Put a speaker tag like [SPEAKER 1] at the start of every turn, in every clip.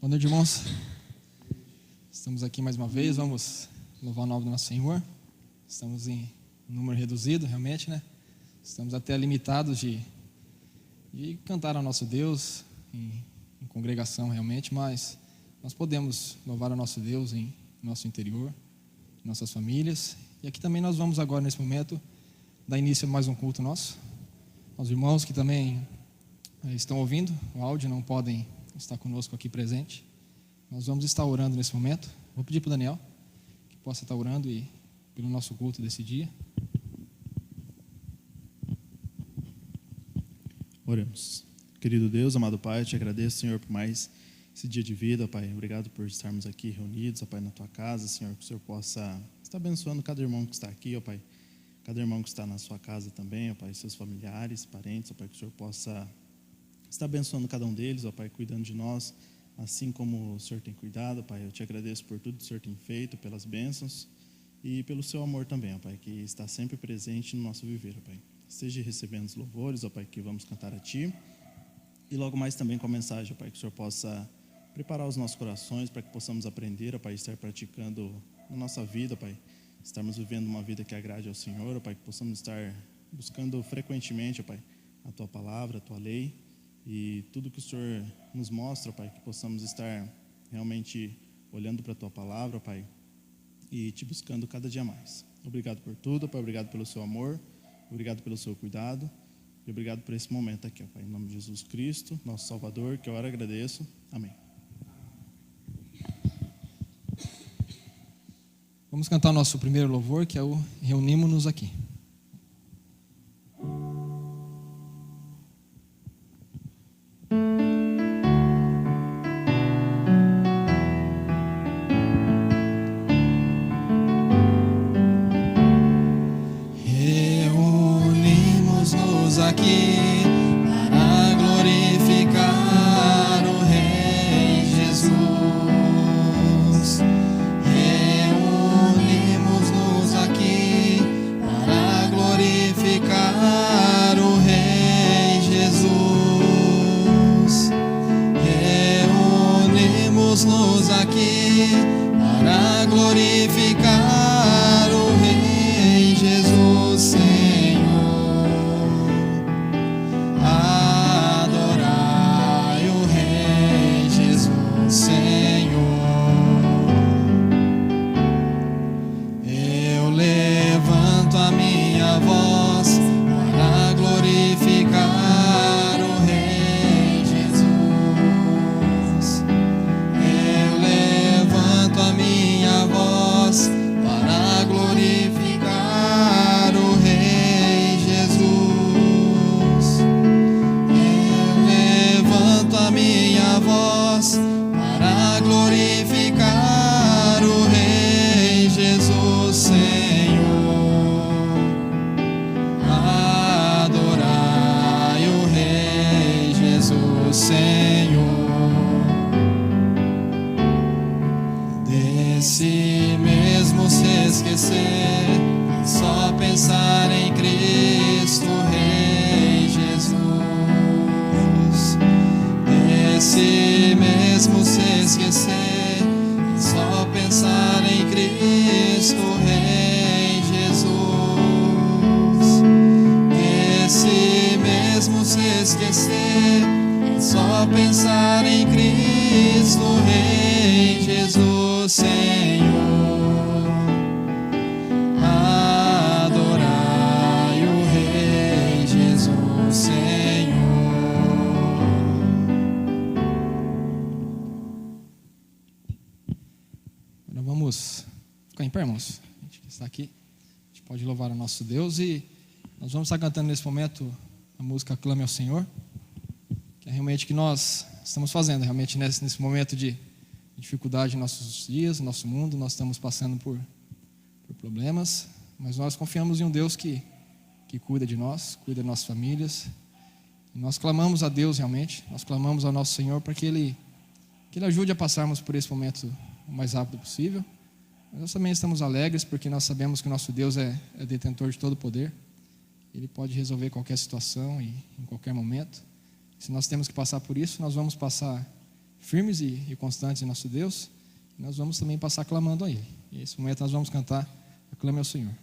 [SPEAKER 1] Boa noite, irmãos. Estamos aqui mais uma vez, vamos louvar o nome do nosso Senhor. Estamos em número reduzido, realmente, né? Estamos até limitados de cantar ao nosso Deus em congregação, realmente, mas nós podemos louvar ao nosso Deus em nosso interior, em nossas famílias. E aqui também nós vamos agora, nesse momento, dar início a mais um culto nosso. Aos irmãos que também estão ouvindo o áudio, não podem estar conosco aqui presente. Nós vamos estar orando nesse momento. Vou pedir para o Daniel que possa estar orando pelo nosso culto desse dia.
[SPEAKER 2] Oremos. Querido Deus, amado Pai, eu te agradeço, Senhor, por mais esse dia de vida, Pai. Obrigado por estarmos aqui reunidos, ó Pai, na Tua casa, Senhor, que o Senhor possa estar abençoando cada irmão que está aqui, ó Pai. Cada irmão que está na sua casa também, ó Pai, seus familiares, parentes, ó Pai, que o Senhor possa estar abençoando cada um deles, ó Pai, cuidando de nós, assim como o Senhor tem cuidado, Pai. Eu te agradeço por tudo que o Senhor tem feito, pelas bênçãos e pelo seu amor também, ó Pai, que está sempre presente no nosso viver, ó Pai. Esteja recebendo os louvores, ó Pai, que vamos cantar a Ti. E logo mais também com a mensagem, ó Pai, que o Senhor possa preparar os nossos corações para que possamos aprender, ó Pai, estar praticando na nossa vida, ó Pai. Estarmos vivendo uma vida que agrade ao Senhor, ó Pai, que possamos estar buscando frequentemente, ó Pai, a Tua palavra, a Tua lei e tudo que o Senhor nos mostra, ó Pai, que possamos estar realmente olhando para a Tua palavra, ó Pai, e Te buscando cada dia mais. Obrigado por tudo, ó Pai, obrigado pelo Seu amor, obrigado pelo Seu cuidado e obrigado por esse momento aqui, ó Pai, em nome de Jesus Cristo, nosso Salvador, que eu ora agradeço. Amém.
[SPEAKER 1] Vamos cantar o nosso primeiro louvor, que é o Reunimos-nos Aqui. Reunimos-nos aqui para glorificar o Rei Jesus. Reunimos-nos aqui para glorificar o Rei Jesus. Reunimos-nos aqui para glorificar o Rei Jesus, Senhor. Adorai o Rei Jesus, Senhor. Eu levanto a minha voz para glorificar o Rei Jesus. Eu levanto a minha voz para glorificar o Rei Jesus. Eu levanto a minha voz para glorificar o Rei Jesus, Senhor. Adorai o Rei Jesus, Senhor. Desse mesmo se esquecer, só pensar em Cristo, Rei Jesus. Desse mesmo se esquecer, só pensar em Cristo, Rei Jesus. Desse mesmo se esquecer, só pensar em Cristo, Rei Jesus, Senhor. Adorai o Rei Jesus, Senhor. Agora vamos ficar em pé, irmãos. A gente que está aqui, a gente pode louvar o nosso Deus e nós vamos estar cantando nesse momento a música Clame ao Senhor, que é realmente o que nós estamos fazendo, realmente nesse momento de dificuldade em nossos dias, no nosso mundo. Nós estamos passando por problemas, mas nós confiamos em um Deus que cuida de nós, cuida de nossas famílias, e nós clamamos a Deus realmente, nós clamamos ao nosso Senhor para que Ele ajude a passarmos por esse momento o mais rápido possível. Mas nós também estamos alegres porque nós sabemos que o nosso Deus é detentor de todo poder. Ele pode resolver qualquer situação e em qualquer momento. Se nós temos que passar por isso, nós vamos passar firmes e constantes em nosso Deus. E nós vamos também passar clamando a Ele. E nesse momento nós vamos cantar Aclame ao Senhor.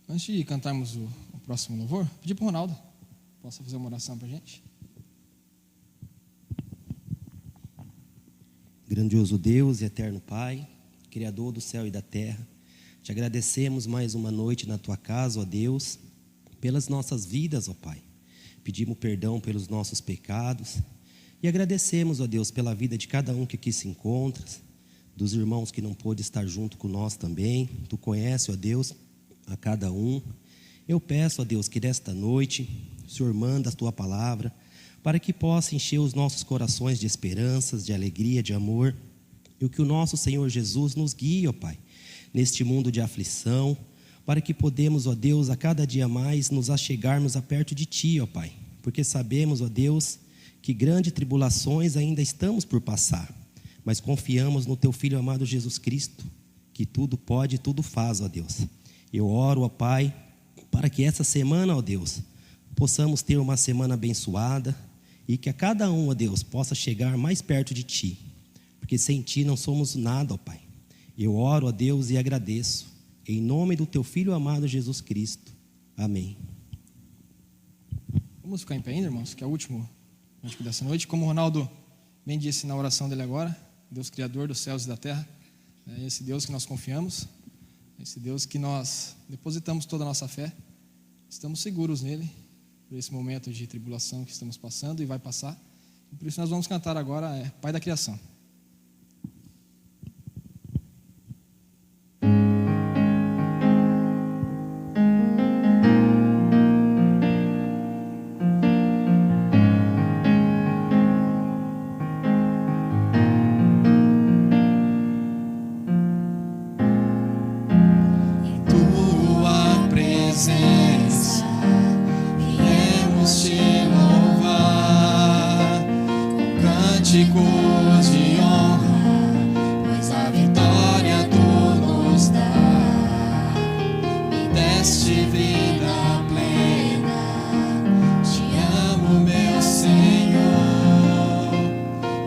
[SPEAKER 1] Antes de cantarmos o próximo louvor, pedir para o Ronaldo, possa fazer uma oração para a gente.
[SPEAKER 3] Grandioso Deus e eterno Pai, Criador do céu e da terra, te agradecemos mais uma noite na tua casa, ó Deus, pelas nossas vidas, ó Pai. Pedimos perdão pelos nossos pecados e agradecemos, ó Deus, pela vida de cada um que aqui se encontra, dos irmãos que não pôde estar junto com nós também. Tu conhece, ó Deus, a cada um. Eu peço, ó Deus, que desta noite o Senhor manda a tua palavra para que possa encher os nossos corações de esperanças, de alegria, de amor, e que o nosso Senhor Jesus nos guie, ó Pai, neste mundo de aflição, para que podemos, ó Deus, a cada dia mais nos achegarmos a perto de Ti, ó Pai, porque sabemos, ó Deus, que grandes tribulações ainda estamos por passar, mas confiamos no Teu Filho amado Jesus Cristo, que tudo pode e tudo faz, ó Deus. Eu oro, ó Pai, para que essa semana, ó Deus, possamos ter uma semana abençoada e que a cada um, ó Deus, possa chegar mais perto de Ti, porque sem Ti não somos nada, ó Pai. Eu oro, ó Deus, e agradeço, em nome do Teu Filho amado Jesus Cristo. Amém.
[SPEAKER 1] Vamos ficar em pé ainda, irmãos, que é o último cântico dessa noite. Como o Ronaldo bem disse na oração dele agora, Deus Criador dos céus e da terra, é esse Deus que nós confiamos. esse Deus que nós depositamos toda a nossa fé, estamos seguros nele, por esse momento de tribulação que estamos passando e vai passar. E por isso nós vamos cantar agora Pai da Criação. Cânticos de honra, pois a vitória tu nos dá. Me deste vida plena, te amo, meu Senhor.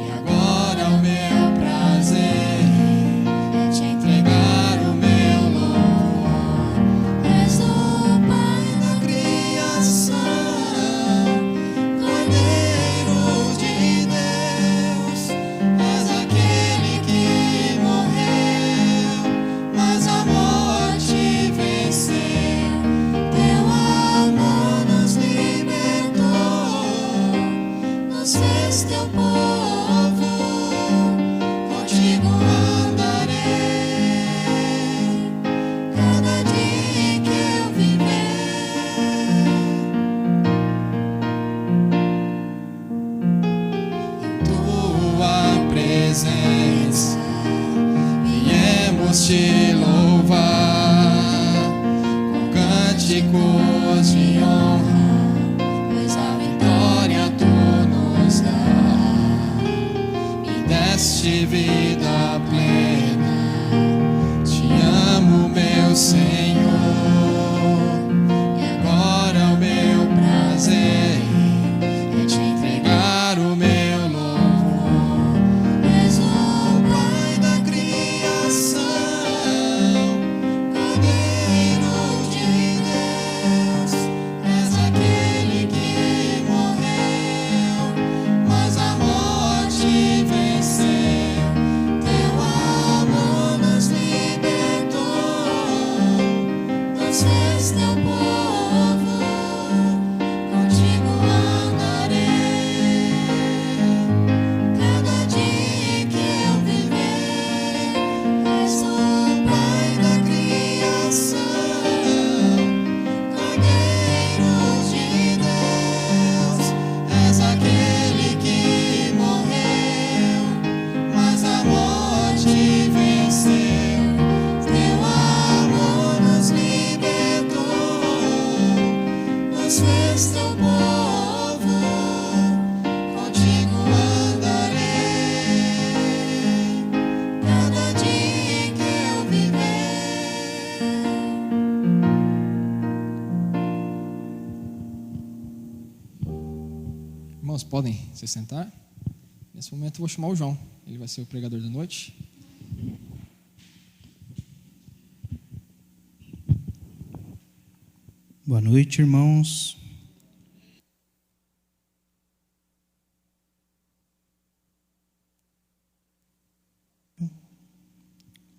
[SPEAKER 1] E agora o meu prazer é te entregar o meu louvor. És o Pai da criação, Cordeiro de Deus. És aquele que morreu, mas a morte venceu. Teu amor nos libertou, nos fez teu povo. Contigo andarei, cada dia que eu viver. Em tua presença viemos te louvar, com cânticos de honra, pois a vitória tu nos dá. Me deste vida plena, te amo, meu Senhor. E agora o meu prazer é te entregar o meu louvor. És o Pai da criação, Cordeiro de Deus. És aquele que morreu, mas a morte venceu. Teu amor nos libertou, nos fez teu povo. Contigo andarei, cada dia que eu viver. És o Pai da criação, Cordeiro de Deus. És aquele que morreu, mas a morte venceu. Teu amor nos libertou, nos fez teu povo. Contigo andarei, cada dia que eu viver. Irmãos, podem se sentar. Nesse momento eu vou chamar o João. Ele vai ser o pregador da noite.
[SPEAKER 4] Boa noite, irmãos.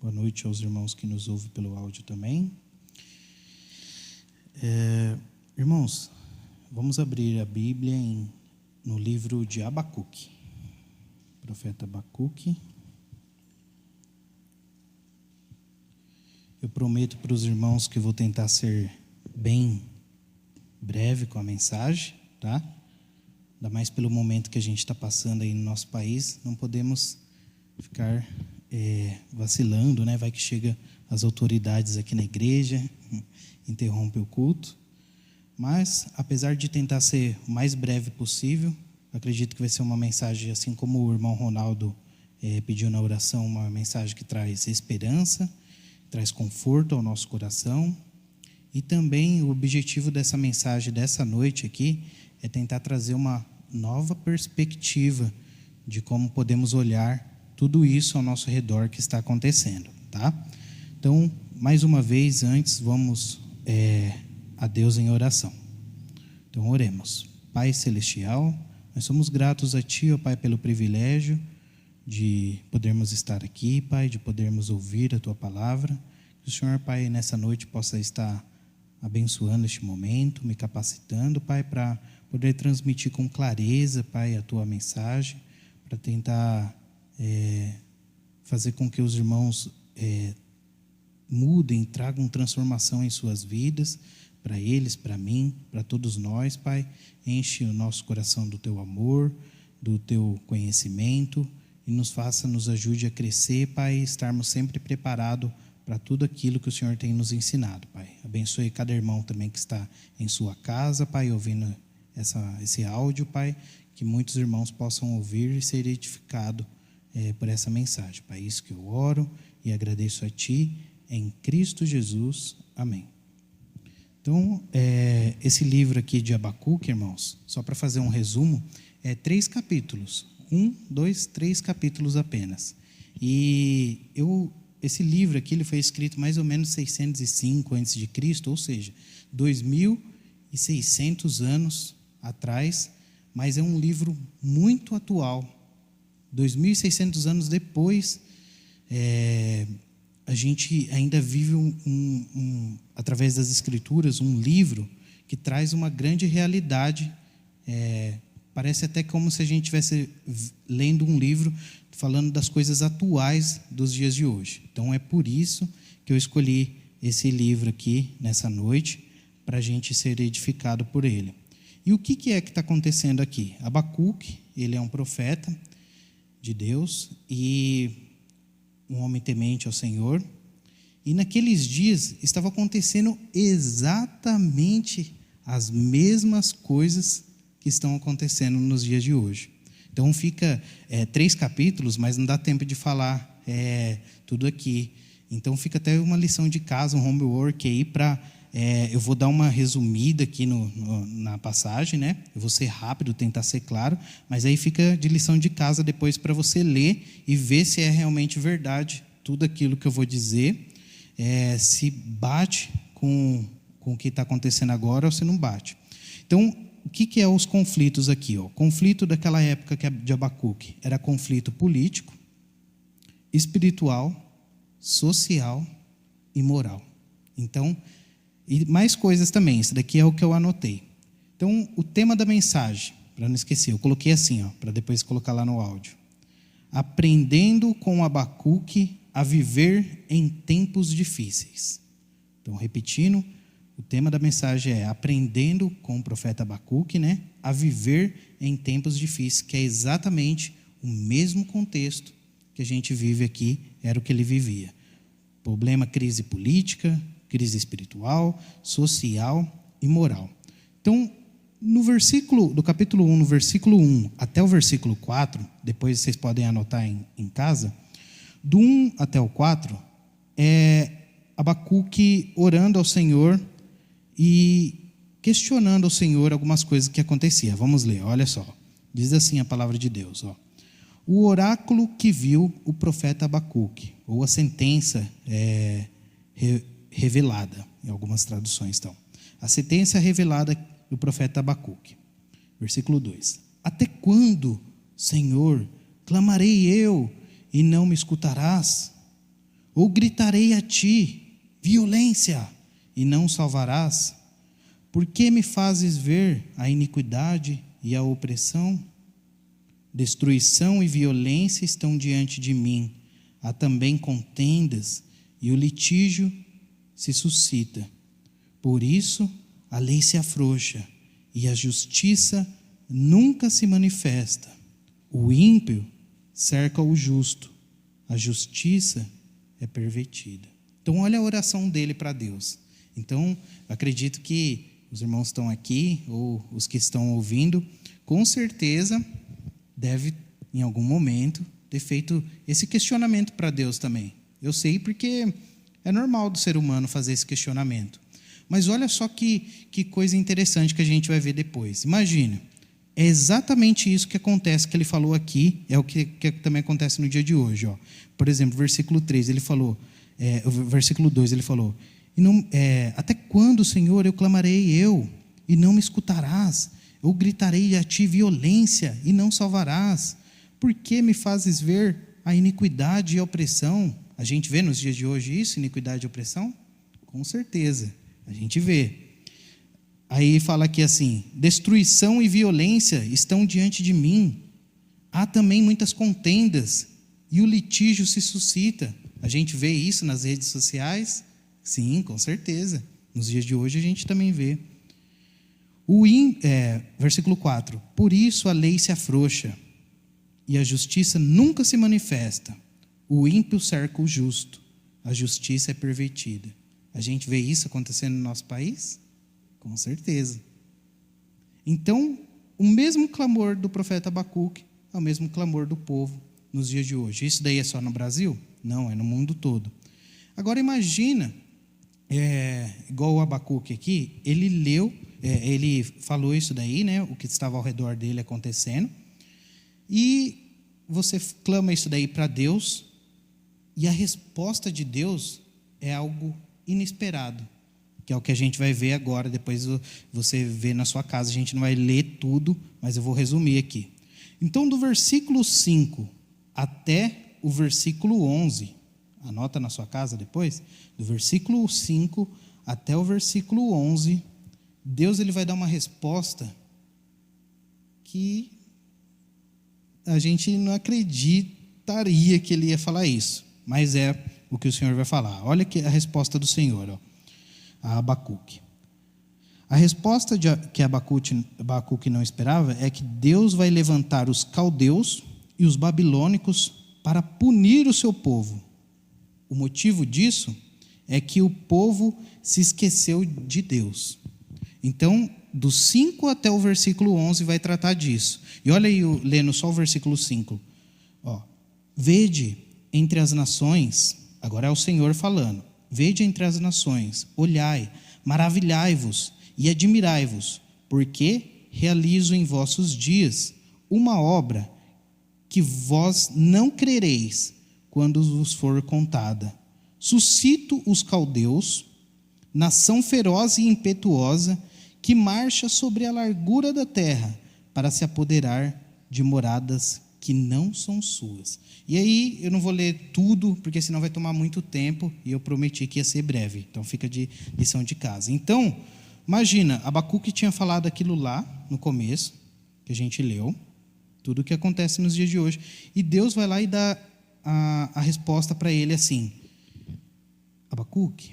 [SPEAKER 4] Boa noite aos irmãos que nos ouvem pelo áudio também. Irmãos, vamos abrir a Bíblia no livro de Abacuque. Profeta Abacuque. Eu prometo para os irmãos que vou tentar ser bem breve com a mensagem, tá? Ainda mais pelo momento que a gente está passando aí no nosso país, não podemos ficar vacilando, né? Vai que chega as autoridades aqui na igreja, interrompe o culto. Mas, apesar de tentar ser o mais breve possível, acredito que vai ser uma mensagem, assim como o irmão Ronaldo pediu na oração, uma mensagem que traz esperança, traz conforto ao nosso coração. E também o objetivo dessa mensagem dessa noite aqui é tentar trazer uma nova perspectiva de como podemos olhar tudo isso ao nosso redor que está acontecendo, tá? Então, mais uma vez, antes, vamos a Deus em oração. Então, oremos. Pai Celestial, nós somos gratos a Ti, ó Pai, pelo privilégio de podermos estar aqui, Pai, de podermos ouvir a Tua palavra. Que o Senhor, Pai, nessa noite possa estar abençoando este momento, me capacitando, Pai, para poder transmitir com clareza, Pai, a Tua mensagem, para tentar fazer com que os irmãos mudem, tragam transformação em suas vidas, para eles, para mim, para todos nós, Pai. Enche o nosso coração do Teu amor, do Teu conhecimento e nos ajude a crescer, Pai, e estarmos sempre preparados para tudo aquilo que o Senhor tem nos ensinado, Pai. Abençoe cada irmão também que está em sua casa, Pai, ouvindo esse áudio, Pai, que muitos irmãos possam ouvir e ser edificados por essa mensagem, Pai. Isso que eu oro e agradeço a Ti, em Cristo Jesus. Amém. Então, esse livro aqui de Abacuque, irmãos, só para fazer um resumo, 3 capítulos. 1, 2, 3 capítulos apenas. E esse livro aqui ele foi escrito mais ou menos 605 a.C., ou seja, 2.600 anos atrás, mas é um livro muito atual. 2.600 anos depois, a gente ainda vive através das Escrituras, um livro que traz uma grande realidade. Parece até como se a gente estivesse lendo um livro falando das coisas atuais dos dias de hoje. Então, é por isso que eu escolhi esse livro aqui, nessa noite, para a gente ser edificado por ele. E o que é que está acontecendo aqui? Abacuque, ele é um profeta de Deus e um homem temente ao Senhor. E naqueles dias estava acontecendo exatamente as mesmas coisas que estão acontecendo nos dias de hoje. Então fica 3 capítulos, mas não dá tempo de falar tudo aqui. Então fica até uma lição de casa, um homework aí para... eu vou dar uma resumida aqui na passagem, né? Eu vou ser rápido, tentar ser claro, mas aí fica de lição de casa depois para você ler e ver se é realmente verdade tudo aquilo que eu vou dizer, se bate com o que está acontecendo agora ou se não bate. Então, o que é os conflitos aqui? O conflito daquela época de Abacuque era conflito político, espiritual, social e moral. Então, e mais coisas também, isso daqui é o que eu anotei. Então, o tema da mensagem, para não esquecer, eu coloquei assim, para depois colocar lá no áudio. Aprendendo com Abacuque a viver em tempos difíceis. Então, repetindo, o tema da mensagem é aprendendo com o profeta Abacuque, né, a viver em tempos difíceis, que é exatamente o mesmo contexto que a gente vive aqui, era o que ele vivia. Problema, crise política, crise espiritual, social e moral. Então, do capítulo 1, no versículo 1 até o versículo 4, depois vocês podem anotar em casa, do 1 até o 4, Abacuque orando ao Senhor e questionando ao Senhor algumas coisas que aconteciam. Vamos ler, olha só. Diz assim a palavra de Deus. O oráculo que viu o profeta Abacuque, ou a sentença revelada, em algumas traduções estão. A sentença revelada do profeta Abacuque. Versículo 2. Até quando, Senhor, clamarei eu e não me escutarás? Ou gritarei a ti, violência, e não salvarás? Por que me fazes ver a iniquidade e a opressão? Destruição e violência estão diante de mim. Há também contendas e o litígio se suscita. Por isso, a lei se afrouxa e a justiça nunca se manifesta. O ímpio cerca o justo. A justiça é pervertida. Então, olha a oração dele para Deus. Então, acredito que os irmãos estão aqui, ou os que estão ouvindo, com certeza deve, em algum momento, ter feito esse questionamento para Deus também. Eu sei porque é normal do ser humano fazer esse questionamento. Mas olha só que coisa interessante que a gente vai ver depois. Imagina, é exatamente isso que acontece, que ele falou aqui, é o que também acontece no dia de hoje. Por exemplo, versículo 3, ele falou, versículo 2, ele falou, até quando, Senhor, eu clamarei e não me escutarás? Eu gritarei a ti violência e não salvarás? Por que me fazes ver a iniquidade e a opressão, A gente vê nos dias de hoje isso, iniquidade e opressão? Com certeza, a gente vê. Aí fala aqui assim: destruição e violência estão diante de mim. Há também muitas contendas e o litígio se suscita. A gente vê isso nas redes sociais? Sim, com certeza. Nos dias de hoje a gente também vê. Versículo 4. Por isso a lei se afrouxa e a justiça nunca se manifesta. O ímpio cerca o justo, a justiça é pervertida. A gente vê isso acontecendo no nosso país? Com certeza. Então, o mesmo clamor do profeta Abacuque é o mesmo clamor do povo nos dias de hoje. Isso daí é só no Brasil? Não, é no mundo todo. Agora imagina, igual o Abacuque aqui, ele leu, ele falou isso daí, né, o que estava ao redor dele acontecendo, e você clama isso daí para Deus, e a resposta de Deus é algo inesperado, que é o que a gente vai ver agora. Depois você vê na sua casa, a gente não vai ler tudo, mas eu vou resumir aqui. Então, do versículo 5 até o versículo 11, anota na sua casa depois, do versículo 5 até o versículo 11, Deus ele vai dar uma resposta que a gente não acreditaria que ele ia falar isso, mas é o que o Senhor vai falar. Olha aqui a resposta do Senhor, a Abacuque. A resposta que Abacuque não esperava é que Deus vai levantar os caldeus e os babilônicos para punir o seu povo. O motivo disso é que o povo se esqueceu de Deus. Então, do 5 até o versículo 11 vai tratar disso. E olha aí, lendo só o versículo 5. Vede entre as nações, agora é o Senhor falando, vede entre as nações, olhai, maravilhai-vos e admirai-vos, porque realizo em vossos dias uma obra que vós não crereis quando vos for contada. Suscito os caldeus, nação feroz e impetuosa, que marcha sobre a largura da terra para se apoderar de moradas que não são suas. E aí, eu não vou ler tudo, porque senão vai tomar muito tempo, e eu prometi que ia ser breve, então fica de lição de casa. Então, imagina, Abacuque tinha falado aquilo lá, no começo, que a gente leu, tudo o que acontece nos dias de hoje, e Deus vai lá e dá a resposta para ele assim: Abacuque,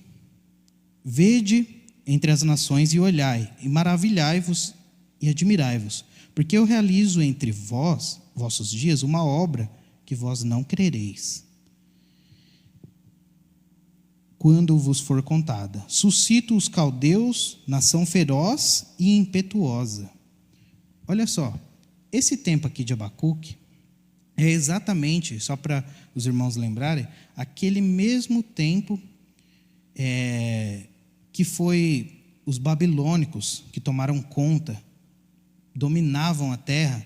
[SPEAKER 4] vede entre as nações e olhai, e maravilhai-vos e admirai-vos, porque eu realizo entre vossos dias, uma obra que vós não crereis, quando vos for contada. Suscito os caldeus, nação feroz e impetuosa. Olha só, esse tempo aqui de Abacuque é exatamente, só para os irmãos lembrarem, aquele mesmo tempo que foi os babilônicos que tomaram conta, dominavam a terra.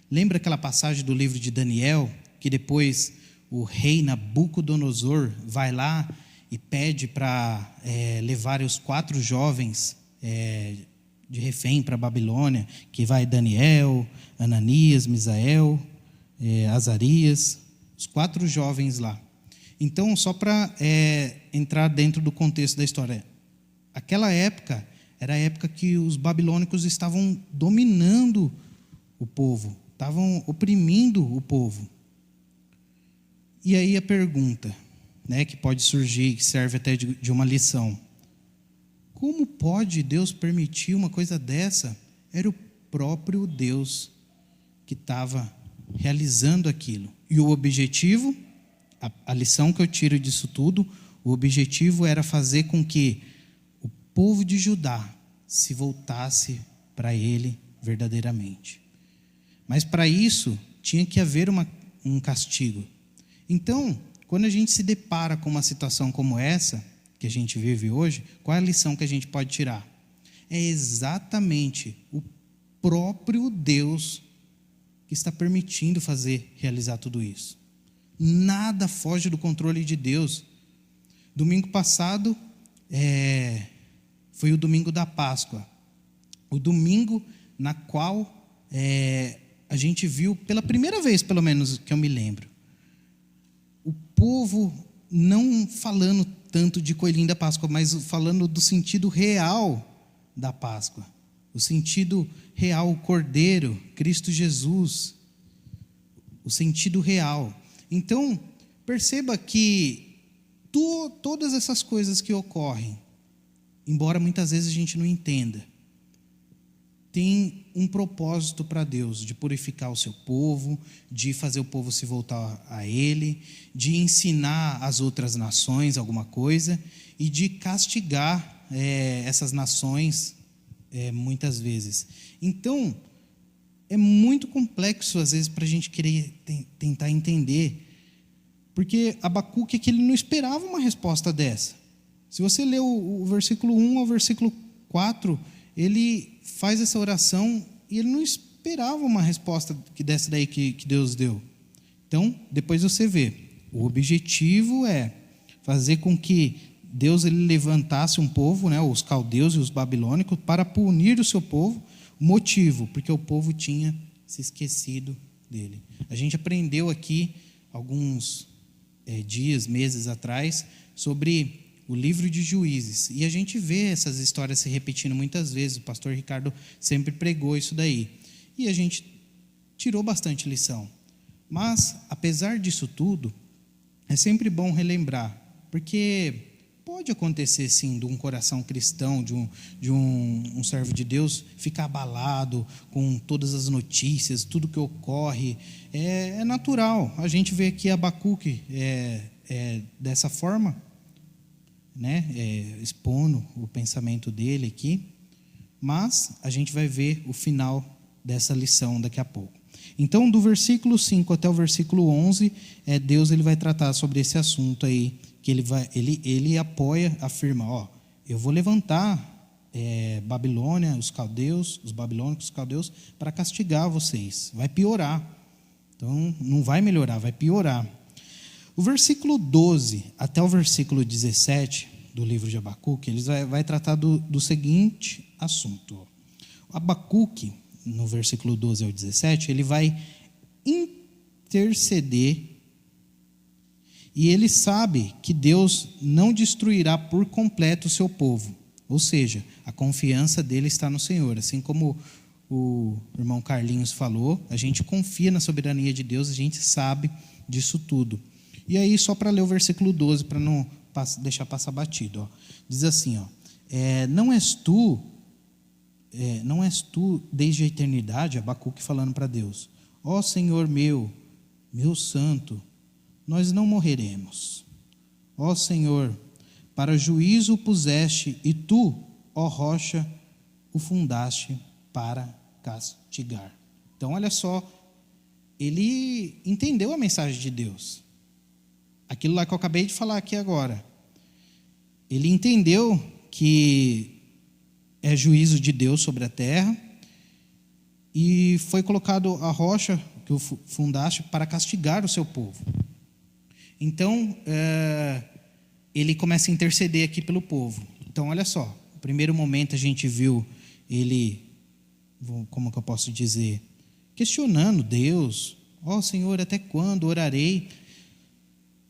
[SPEAKER 4] Lembra aquela passagem do livro de Daniel, que depois o rei Nabucodonosor vai lá e pede para levarem os 4 jovens de refém para a Babilônia, que vai Daniel, Ananias, Misael, Azarias, os 4 jovens lá. Então, só para entrar dentro do contexto da história, aquela época era a época que os babilônicos estavam dominando o povo, estavam oprimindo o povo. E aí a pergunta, que pode surgir, que serve até de uma lição: como pode Deus permitir uma coisa dessa? Era o próprio Deus que estava realizando aquilo. E o objetivo, a lição que eu tiro disso tudo, o objetivo era fazer com que o povo de Judá se voltasse para ele verdadeiramente. Mas para isso tinha que haver um castigo. Então, quando a gente se depara com uma situação como essa, que a gente vive hoje, qual é a lição que a gente pode tirar? É exatamente o próprio Deus que está permitindo realizar tudo isso. Nada foge do controle de Deus. Domingo passado foi o domingo da Páscoa, o domingo na qual a gente viu, pela primeira vez, pelo menos que eu me lembro, o povo não falando tanto de coelhinho da Páscoa, mas falando do sentido real da Páscoa. O sentido real, o Cordeiro, Cristo Jesus. O sentido real. Então, perceba que todas essas coisas que ocorrem, embora muitas vezes a gente não entenda, tem um propósito para Deus, de purificar o seu povo, de fazer o povo se voltar a Ele, de ensinar as outras nações alguma coisa e de castigar essas nações muitas vezes. Então, é muito complexo às vezes para a gente querer tentar entender, porque Abacuque aqui, ele não esperava uma resposta dessa. Se você ler o versículo 1 ao versículo 4, ele faz essa oração e ele não esperava uma resposta dessa daí que Deus deu. Então, depois você vê, o objetivo é fazer com que Deus ele levantasse um povo, né, os caldeus e os babilônicos, para punir o seu povo. Motivo, porque o povo tinha se esquecido dele. A gente aprendeu aqui alguns dias, meses atrás, sobre o livro de Juízes, e a gente vê essas histórias se repetindo muitas vezes. O pastor Ricardo sempre pregou isso daí, e a gente tirou bastante lição. Mas, apesar disso tudo, é sempre bom relembrar, porque pode acontecer sim de um coração cristão, de um servo de Deus ficar abalado com todas as notícias, tudo que ocorre. É natural. A gente vê aqui Abacuque dessa forma, né? Expondo o pensamento dele aqui, mas a gente vai ver o final dessa lição daqui a pouco. Então, do versículo 5 até o versículo 11, Deus ele vai tratar sobre esse assunto aí, que ele apoia, afirma, eu vou levantar Babilônia, os caldeus, os babilônicos, os caldeus, para castigar vocês. Vai piorar. Então, não vai melhorar, vai piorar. O versículo 12 até o versículo 17 do livro de Abacuque, ele vai tratar do seguinte assunto. Abacuque, no versículo 12 ao 17, ele vai interceder. E ele sabe que Deus não destruirá por completo o seu povo. Ou seja, a confiança dele está no Senhor. Assim como o irmão Carlinhos falou, a gente confia na soberania de Deus, a gente sabe disso tudo. E aí, só para ler o versículo 12, para não deixar passar batido. Diz assim, não és tu desde a eternidade, Abacuque falando para Deus, ó Senhor meu santo, nós não morreremos. Ó Senhor, para juízo o puseste, e tu, ó rocha, o fundaste para castigar. Então, olha só, ele entendeu a mensagem de Deus. Aquilo lá que eu acabei de falar aqui agora. Ele entendeu que é juízo de Deus sobre a terra, e foi colocado a rocha que o fundaste para castigar o seu povo. Então, ele começa a interceder aqui pelo povo. Então, olha só, no primeiro momento a gente viu ele, como que eu posso dizer, questionando Deus. Ó Senhor, até quando orarei?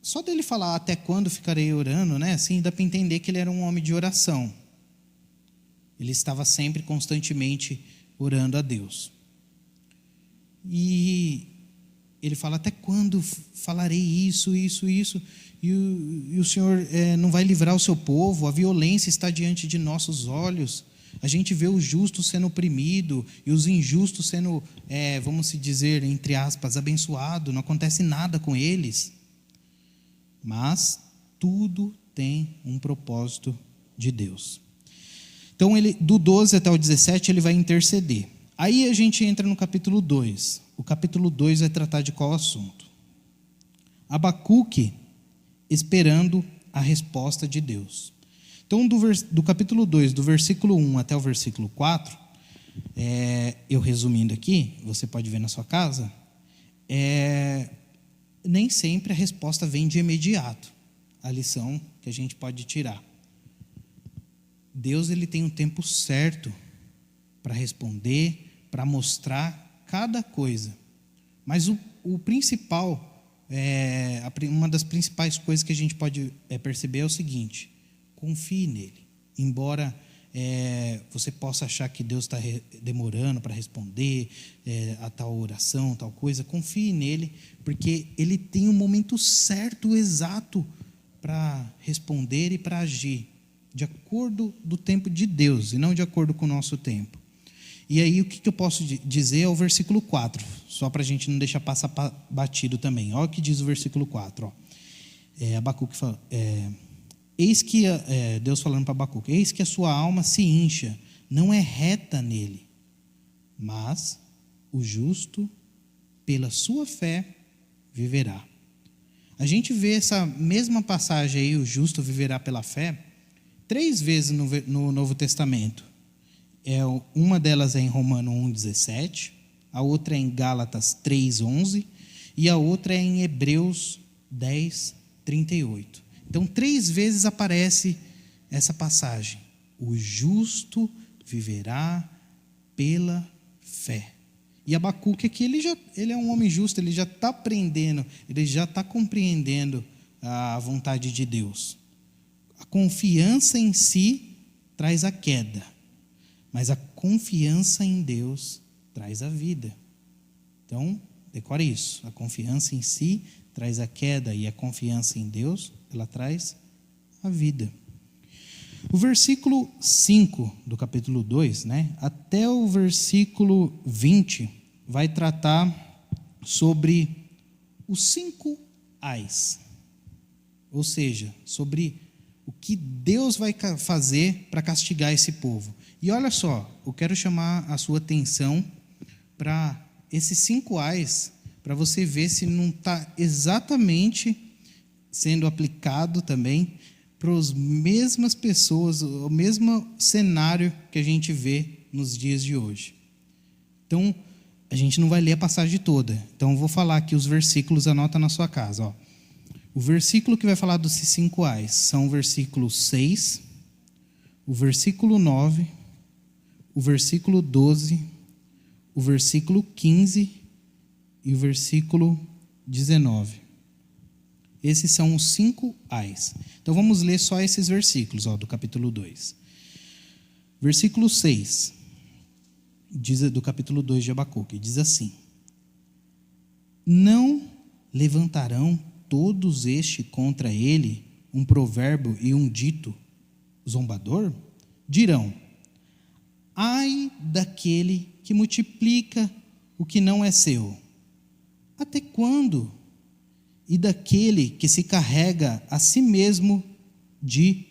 [SPEAKER 4] Só dele falar até quando ficarei orando, né? Assim, dá para entender que ele era um homem de oração. Ele estava sempre, constantemente, orando a Deus. E ele fala, até quando falarei isso? E o Senhor não vai livrar o seu povo, a violência está diante de nossos olhos. A gente vê o justo sendo oprimido e os injustos sendo, vamos dizer, entre aspas, abençoado. Não acontece nada com eles. Mas tudo tem um propósito de Deus. Então, ele, do 12 até o 17, ele vai interceder. Aí a gente entra no capítulo 2. O capítulo 2 vai tratar de qual assunto? Abacuque esperando a resposta de Deus. Então, do capítulo 2, do versículo 1 até o versículo 4, eu resumindo aqui, você pode ver na sua casa, nem sempre a resposta vem de imediato. A lição que a gente pode tirar. Deus ele tem um tempo certo para responder, para mostrar cada coisa. Mas o principal uma das principais coisas que a gente pode perceber é o seguinte: confie nele. Embora você possa achar que Deus está demorando para responder a tal oração, tal coisa, confie nele, porque ele tem um momento certo, exato, para responder e para agir, de acordo do tempo de Deus, e não de acordo com o nosso tempo. E aí, o que eu posso dizer é o versículo 4, só para a gente não deixar passar batido também. Olha o que diz o versículo 4. Abacuque fala, eis que, Deus falando para Abacuque, eis que a sua alma se incha, não é reta nele, mas o justo, pela sua fé, viverá. A gente vê essa mesma passagem aí, o justo viverá pela fé, 3 vezes no Novo Testamento. Uma delas é em Romanos 1,17, a outra é em Gálatas 3,11 e a outra é em Hebreus 10,38. Então, 3 vezes aparece essa passagem: o justo viverá pela fé. E Abacuque aqui, ele é um homem justo, ele já está aprendendo, ele já está compreendendo a vontade de Deus. A confiança em si traz a queda, mas a confiança em Deus traz a vida. Então, decore isso: a confiança em si traz a queda, e a confiança em Deus, ela traz a vida. O versículo 5 do capítulo 2, até o versículo 20, vai tratar sobre os 5 ais. Ou seja, sobre o que Deus vai fazer para castigar esse povo. E olha só, eu quero chamar a sua atenção para esses 5 ais, para você ver se não está exatamente sendo aplicado também para as mesmas pessoas, o mesmo cenário que a gente vê nos dias de hoje. Então, a gente não vai ler a passagem toda. Então, eu vou falar aqui os versículos, anota na sua casa. O versículo que vai falar dos 5 ais são o versículo 6, o versículo 9, o versículo 12, o versículo 15 e o versículo 19. Esses são os 5 ais. Então vamos ler só esses versículos do capítulo 2. Versículo 6, do capítulo 2 de Abacuque, diz assim: não levantarão todos contra ele um provérbio e um dito zombador? Dirão: ai daquele que multiplica o que não é seu. Até quando? E daquele que se carrega a si mesmo de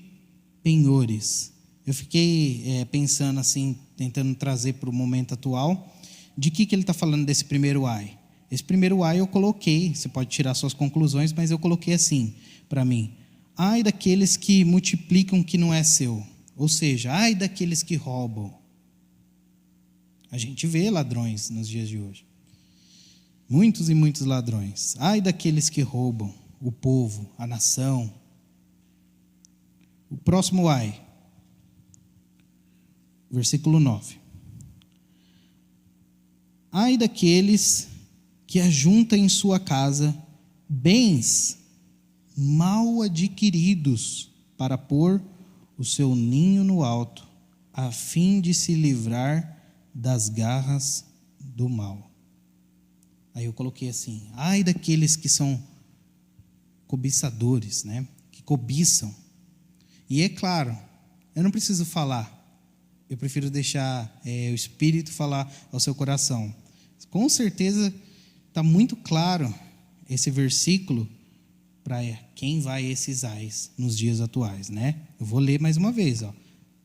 [SPEAKER 4] penhores. Eu fiquei pensando assim, tentando trazer para o momento atual, de que ele está falando desse primeiro ai. Esse primeiro ai eu coloquei, você pode tirar suas conclusões, mas eu coloquei assim para mim: ai daqueles que multiplicam o que não é seu. Ou seja, ai daqueles que roubam. A gente vê ladrões nos dias de hoje. Muitos e muitos ladrões. Ai daqueles que roubam o povo, a nação. O próximo ai. Versículo 9. Ai daqueles que ajuntam em sua casa bens mal adquiridos para pôr o seu ninho no alto, a fim de se livrar das garras do mal. Aí eu coloquei assim: ai daqueles que são cobiçadores, que cobiçam. E é claro, eu não preciso falar, eu prefiro deixar o Espírito falar ao seu coração. Com certeza está muito claro esse versículo para quem vai esses ais nos dias atuais, Eu vou ler mais uma vez,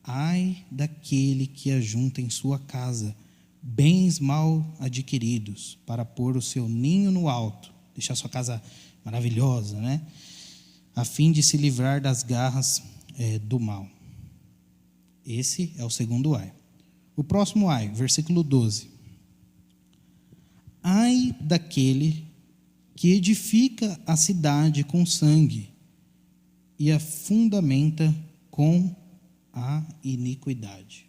[SPEAKER 4] ai daquele que ajunta em sua casa bens mal adquiridos para pôr o seu ninho no alto, deixar sua casa maravilhosa, a fim de se livrar das garras do mal. Esse é o segundo ai. O próximo ai, versículo 12. Ai daquele que edifica a cidade com sangue e a fundamenta com a iniquidade.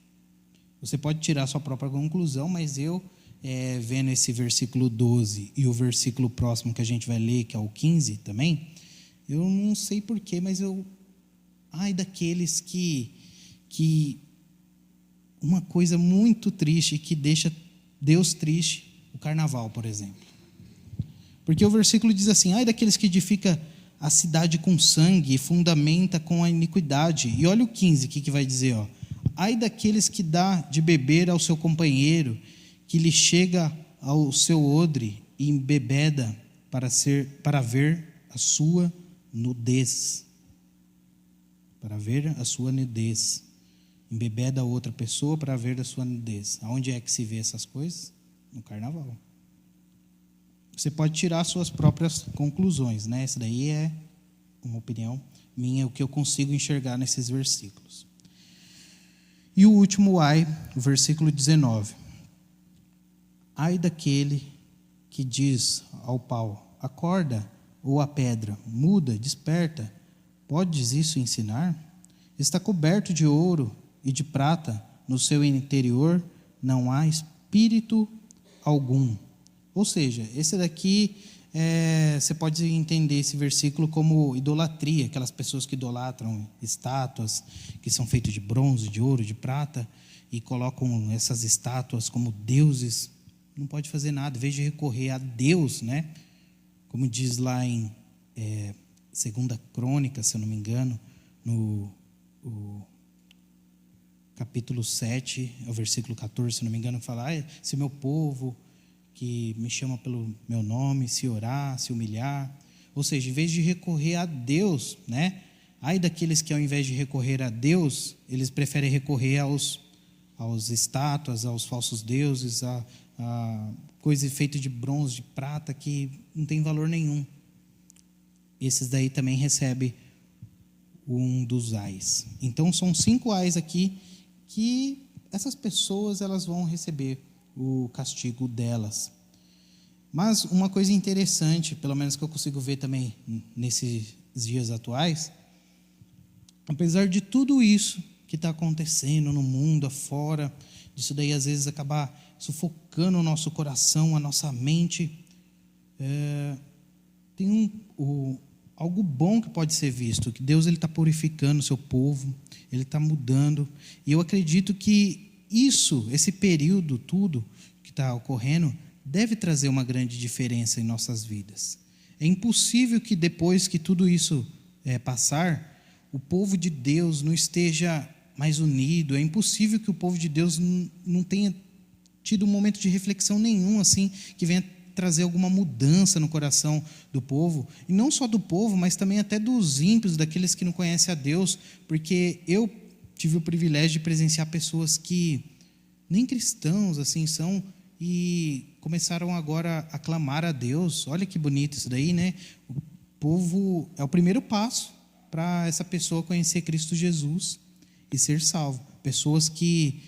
[SPEAKER 4] Você pode tirar sua própria conclusão, mas eu vendo esse versículo 12 e o versículo próximo que a gente vai ler, que é o 15 também, eu não sei porquê, mas ai daqueles que uma coisa muito triste, que deixa Deus triste, o carnaval, por exemplo. Porque o versículo diz assim: ai daqueles que edificam a cidade com sangue e fundamenta com a iniquidade. E olha o 15, o que vai dizer, ó. Ai daqueles que dá de beber ao seu companheiro, que lhe chega ao seu odre e embebeda para ver a sua nudez. Para ver a sua nudez. Embebeda a outra pessoa para ver a sua nudez. Aonde é que se vê essas coisas? No carnaval. Você pode tirar suas próprias conclusões, né? Essa daí é uma opinião minha, o que eu consigo enxergar nesses versículos. E o último ai, o versículo 19. Ai daquele que diz ao pau: acorda, ou à pedra: muda, desperta. Podes isso ensinar? Está coberto de ouro e de prata, no seu interior não há espírito algum. Ou seja, esse daqui, você pode entender esse versículo como idolatria, aquelas pessoas que idolatram estátuas que são feitas de bronze, de ouro, de prata, e colocam essas estátuas como deuses. Não pode fazer nada, em vez de recorrer a Deus, né? Como diz lá em 2 Crônicas, se eu não me engano, no capítulo 7, o versículo 14, se não me engano, fala: se o meu povo, que me chama pelo meu nome, se orar, se humilhar. Ou seja, em vez de recorrer a Deus, né? Ai daqueles que ao invés de recorrer a Deus, eles preferem recorrer aos estátuas, aos falsos deuses, a coisa feita de bronze, de prata, que não tem valor nenhum. Esses daí também recebem um dos ais. Então são 5 ais aqui que essas pessoas elas vão receber o castigo delas. Mas uma coisa interessante, pelo menos que eu consigo ver também nesses dias atuais, apesar de tudo isso que está acontecendo no mundo afora, disso daí às vezes acabar sufocando o nosso coração, a nossa mente, tem algo bom que pode ser visto, que Deus está purificando o seu povo, Ele está mudando, e eu acredito que esse período tudo que está ocorrendo, deve trazer uma grande diferença em nossas vidas. É impossível que depois que tudo isso passar, o povo de Deus não esteja mais unido, é impossível que o povo de Deus não tenha tido um momento de reflexão nenhum, assim, que venha trazer alguma mudança no coração do povo, e não só do povo, mas também até dos ímpios, daqueles que não conhecem a Deus, porque eu tive o privilégio de presenciar pessoas que nem cristãos assim são e começaram agora a clamar a Deus. Olha que bonito isso daí, né? O povo é o primeiro passo para essa pessoa conhecer Cristo Jesus e ser salvo. Pessoas que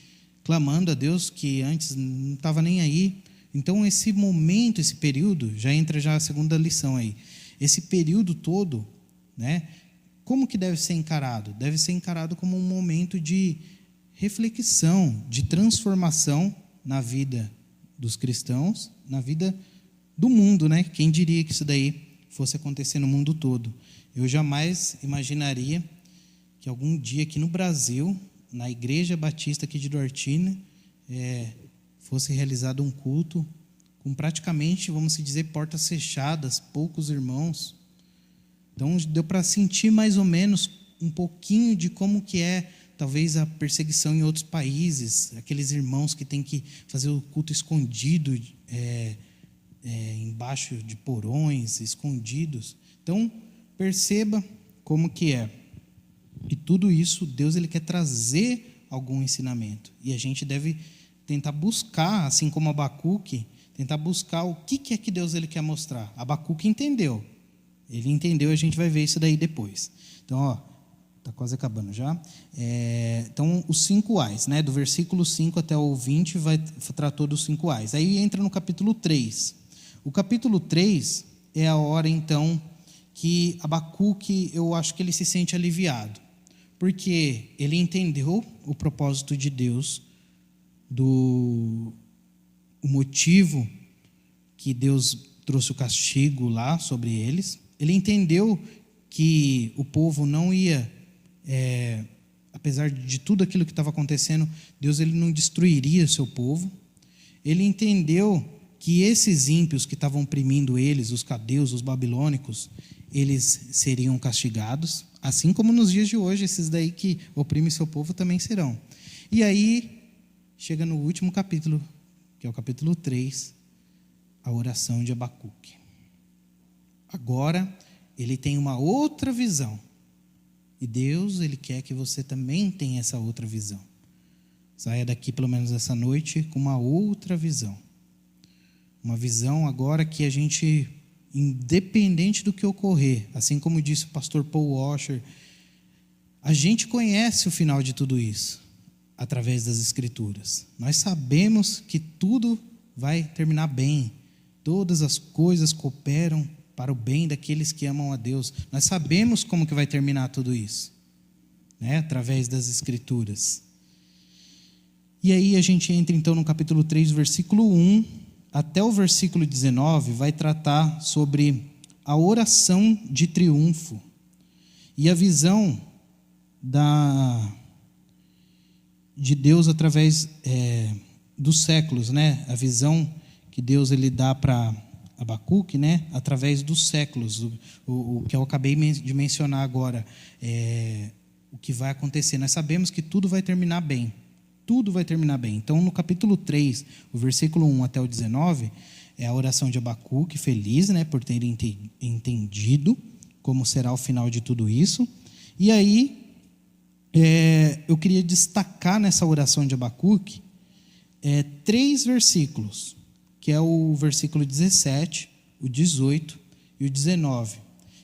[SPEAKER 4] clamando a Deus, que antes não estava nem aí. Então esse momento, esse período, já entra já a segunda lição aí. Esse período todo, né? Como que deve ser encarado? Deve ser encarado como um momento de reflexão, de transformação na vida dos cristãos, na vida do mundo, né? Quem diria que isso daí fosse acontecer no mundo todo? Eu jamais imaginaria que algum dia aqui no Brasil, na Igreja Batista aqui de Duartina, fosse realizado um culto com praticamente, vamos dizer, portas fechadas, poucos irmãos. Então deu para sentir mais ou menos um pouquinho de como que é talvez a perseguição em outros países, aqueles irmãos que têm que fazer o culto escondido, embaixo de porões, escondidos. Então perceba como que é. E tudo isso, Deus ele quer trazer algum ensinamento. E a gente deve tentar buscar, assim como Abacuque, tentar buscar o que é que Deus ele quer mostrar. Abacuque entendeu. Ele entendeu, a gente vai ver isso daí depois. Então, está quase acabando já. Então, os 5 ais, né? Do versículo 5 até o 20, tratou dos 5 ais. Aí entra no capítulo 3. O capítulo 3 é a hora, então, que Abacuque, eu acho que ele se sente aliviado. Porque ele entendeu o propósito de Deus o motivo que Deus trouxe o castigo lá sobre eles. Ele entendeu que o povo não ia, apesar de tudo aquilo que estava acontecendo, Deus ele não destruiria o seu povo. Ele entendeu que esses ímpios que estavam oprimindo eles, os caldeus, os babilônicos, eles seriam castigados, assim como nos dias de hoje, esses daí que oprimem seu povo também serão. E aí, chega no último capítulo, que é o capítulo 3, a oração de Abacuque. Agora, ele tem uma outra visão. E Deus, ele quer que você também tenha essa outra visão. Saia daqui, pelo menos essa noite, com uma outra visão. Uma visão agora que a gente, independente do que ocorrer, assim como disse o pastor Paul Washer, a gente conhece o final de tudo isso, através das Escrituras. Nós sabemos que tudo vai terminar bem. Todas as coisas cooperam para o bem daqueles que amam a Deus. Nós sabemos como que vai terminar tudo isso, né? Através das Escrituras. E aí a gente entra então no capítulo 3, versículo 1, até o versículo 19, vai tratar sobre a oração de triunfo e a visão de Deus através dos séculos, né? A visão que Deus ele dá para Abacuque, né? Através dos séculos, o que eu acabei de mencionar agora, o que vai acontecer. Nós sabemos que tudo vai terminar bem. Tudo vai terminar bem. Então, no capítulo 3, o versículo 1 até o 19, é a oração de Abacuque, feliz, né, por ter entendido como será o final de tudo isso. E aí, eu queria destacar nessa oração de Abacuque 3 versículos, que é o versículo 17, o 18 e o 19,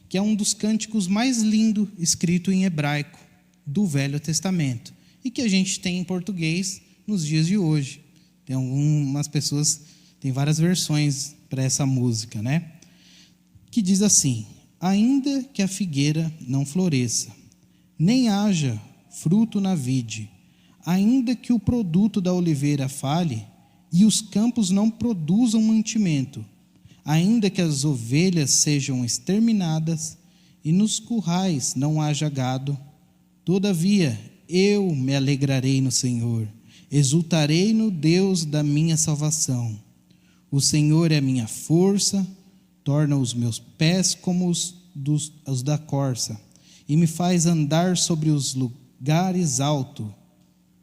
[SPEAKER 4] que é um dos cânticos mais lindos escrito em hebraico do Velho Testamento, e que a gente tem em português nos dias de hoje. Tem algumas pessoas, tem várias versões para essa música, né? Que diz assim: ainda que a figueira não floresça, nem haja fruto na vide, ainda que o produto da oliveira falhe, e os campos não produzam mantimento, ainda que as ovelhas sejam exterminadas, e nos currais não haja gado, todavia eu me alegrarei no Senhor, exultarei no Deus da minha salvação. O Senhor é a minha força, torna os meus pés como os da corça, e me faz andar sobre os lugares altos.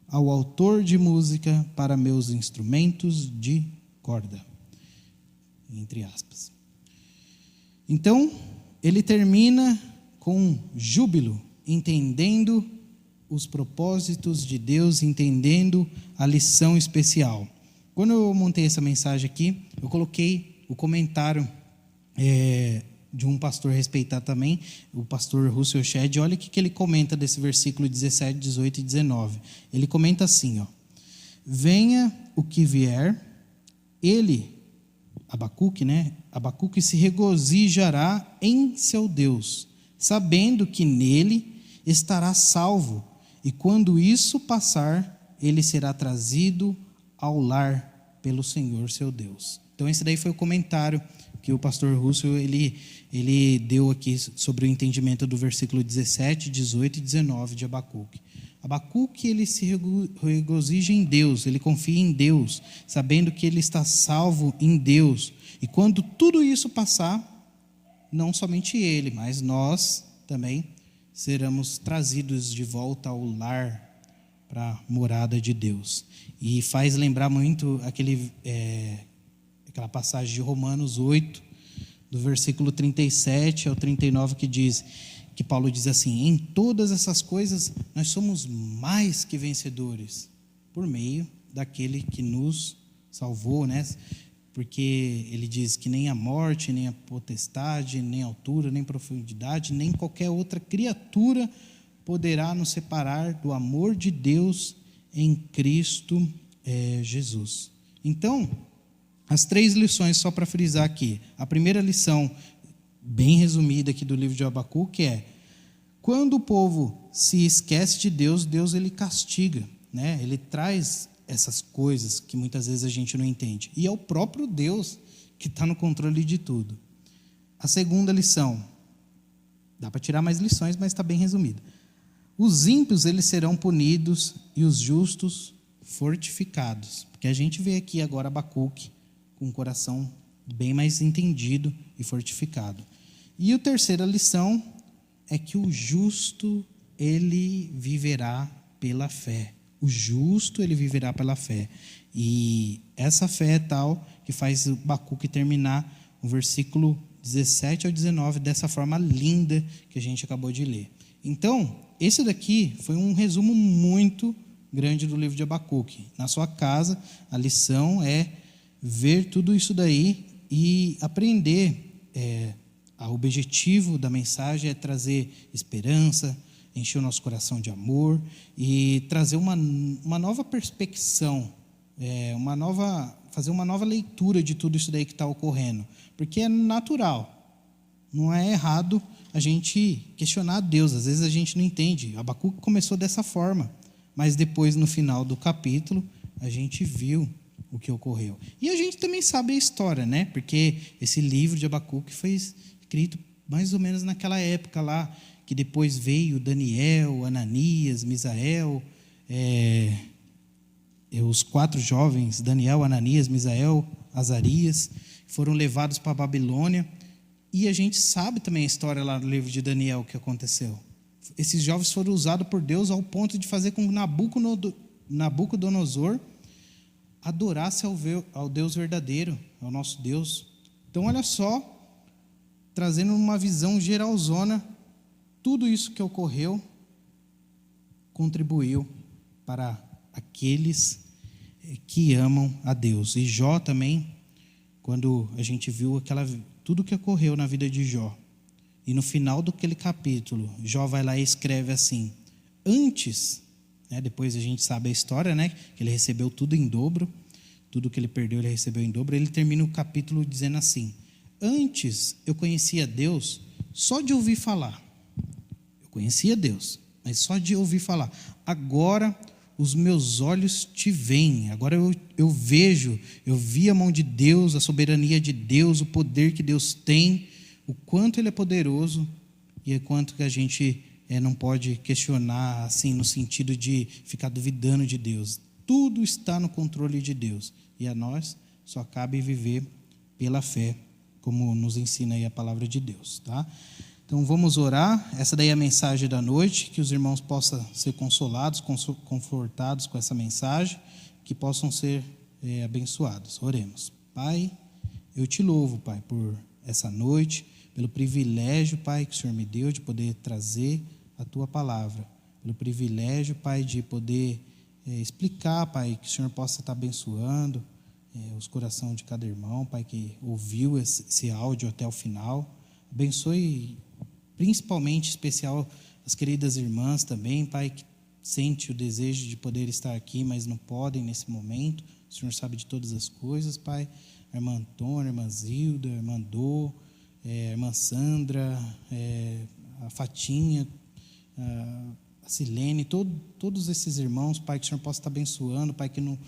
[SPEAKER 4] Ao autor de música para meus instrumentos de corda. Entre aspas. Então, ele termina com júbilo, entendendo os propósitos de Deus, entendendo a lição especial. Quando eu montei essa mensagem aqui, eu coloquei o comentário de um pastor respeitado também, o pastor Russell Shedd. Olha o que ele comenta desse versículo 17, 18 e 19. Ele comenta assim, ó: venha o que vier, ele, Abacuque, né? Abacuque se regozijará em seu Deus, sabendo que nele estará salvo, e quando isso passar, ele será trazido ao lar pelo Senhor seu Deus. Então esse daí foi o comentário que o pastor Russell ele deu aqui sobre o entendimento do versículo 17, 18 e 19 de Abacuque. Abacuque ele se regozija em Deus, ele confia em Deus, sabendo que ele está salvo em Deus. E quando tudo isso passar, não somente ele, mas nós também seremos trazidos de volta ao lar, para a morada de Deus. E faz lembrar muito aquela passagem de Romanos 8, do versículo 37 ao 39, que Paulo diz assim: em todas essas coisas nós somos mais que vencedores, por meio daquele que nos salvou, né? Porque ele diz que nem a morte, nem a potestade, nem a altura, nem profundidade, nem qualquer outra criatura poderá nos separar do amor de Deus em Cristo Jesus. Então, as 3 lições, só para frisar aqui. A primeira lição, bem resumida aqui do livro de Abacuque, é: quando o povo se esquece de Deus, Deus ele castiga, né? Ele traz essas coisas que muitas vezes a gente não entende. E é o próprio Deus que está no controle de tudo. A segunda lição, dá para tirar mais lições, mas está bem resumida. Os ímpios, eles serão punidos e os justos fortificados. Porque a gente vê aqui agora Abacuque com o coração bem mais entendido e fortificado. E a terceira lição é que o justo, ele viverá pela fé. O justo, ele viverá pela fé. E essa fé é tal que faz o Abacuque terminar o versículo 17 ao 19 dessa forma linda que a gente acabou de ler. Então, esse daqui foi um resumo muito grande do livro de Abacuque. Na sua casa, a lição é ver tudo isso daí e aprender. O objetivo da mensagem é trazer esperança, encher o nosso coração de amor e trazer uma nova perspecção, fazer uma nova leitura de tudo isso daí que está ocorrendo. Porque é natural, não é errado a gente questionar Deus. Às vezes a gente não entende. Abacuque começou dessa forma, mas depois, no final do capítulo, a gente viu o que ocorreu. E a gente também sabe a história, né? Porque esse livro de Abacuque foi escrito mais ou menos naquela época lá, que depois veio Daniel, Ananias, Misael, os 4 jovens, Daniel, Ananias, Misael, Azarias, foram levados para a Babilônia. E a gente sabe também a história lá no livro de Daniel, o que aconteceu. Esses jovens foram usados por Deus ao ponto de fazer com que Nabucodonosor adorasse ao Deus verdadeiro, ao nosso Deus. Então, olha só, trazendo uma visão geralzona, tudo isso que ocorreu contribuiu para aqueles que amam a Deus. E Jó também, quando a gente viu tudo que ocorreu na vida de Jó, e no final daquele capítulo, Jó vai lá e escreve assim: antes, depois a gente sabe a história, que ele recebeu tudo em dobro, tudo que ele perdeu ele recebeu em dobro. Ele termina o capítulo dizendo assim: antes eu conhecia Deus só de ouvir falar. Eu conhecia Deus, mas só de ouvir falar. Agora os meus olhos te veem. Agora eu vejo, eu vi a mão de Deus, a soberania de Deus, o poder que Deus tem, o quanto Ele é poderoso e o quanto que a gente não pode questionar, assim, no sentido de ficar duvidando de Deus. Tudo está no controle de Deus e a nós só cabe viver pela fé, como nos ensina aí a palavra de Deus, tá? Então vamos orar. Essa daí é a mensagem da noite, que os irmãos possam ser consolados, confortados com essa mensagem, que possam ser abençoados. Oremos. Pai, eu te louvo, Pai, por essa noite, pelo privilégio, Pai, que o Senhor me deu de poder trazer a Tua palavra, pelo privilégio, Pai, de poder explicar, Pai, que o Senhor possa estar abençoando os corações de cada irmão, Pai, que ouviu esse áudio até o final. Abençoe principalmente, especial, as queridas irmãs também, Pai, que sente o desejo de poder estar aqui, mas não podem nesse momento. O Senhor sabe de todas as coisas, Pai. A irmã Antônia, a irmã Zilda, a irmã Dô, a irmã Sandra, a Fatinha, a Silene, todos esses irmãos, Pai, que o Senhor possa estar abençoando, Pai, que no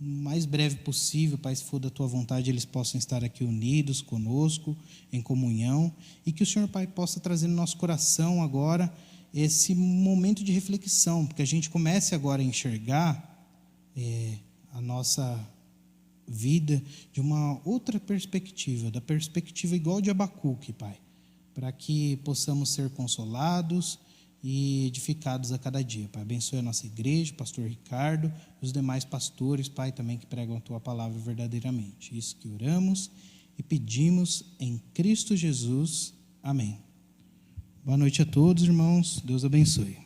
[SPEAKER 4] mais breve possível, Pai, se for da Tua vontade, eles possam estar aqui unidos conosco, em comunhão, e que o Senhor, Pai, possa trazer no nosso coração agora esse momento de reflexão, porque a gente comece agora a enxergar a nossa vida de uma outra perspectiva, da perspectiva igual de Abacuque, Pai, para que possamos ser consolados e edificados a cada dia, Pai. Abençoe a nossa igreja, o pastor Ricardo, os demais pastores, Pai, também que pregam a Tua palavra verdadeiramente. Isso que oramos e pedimos em Cristo Jesus. Amém. Boa noite a todos, irmãos. Deus abençoe.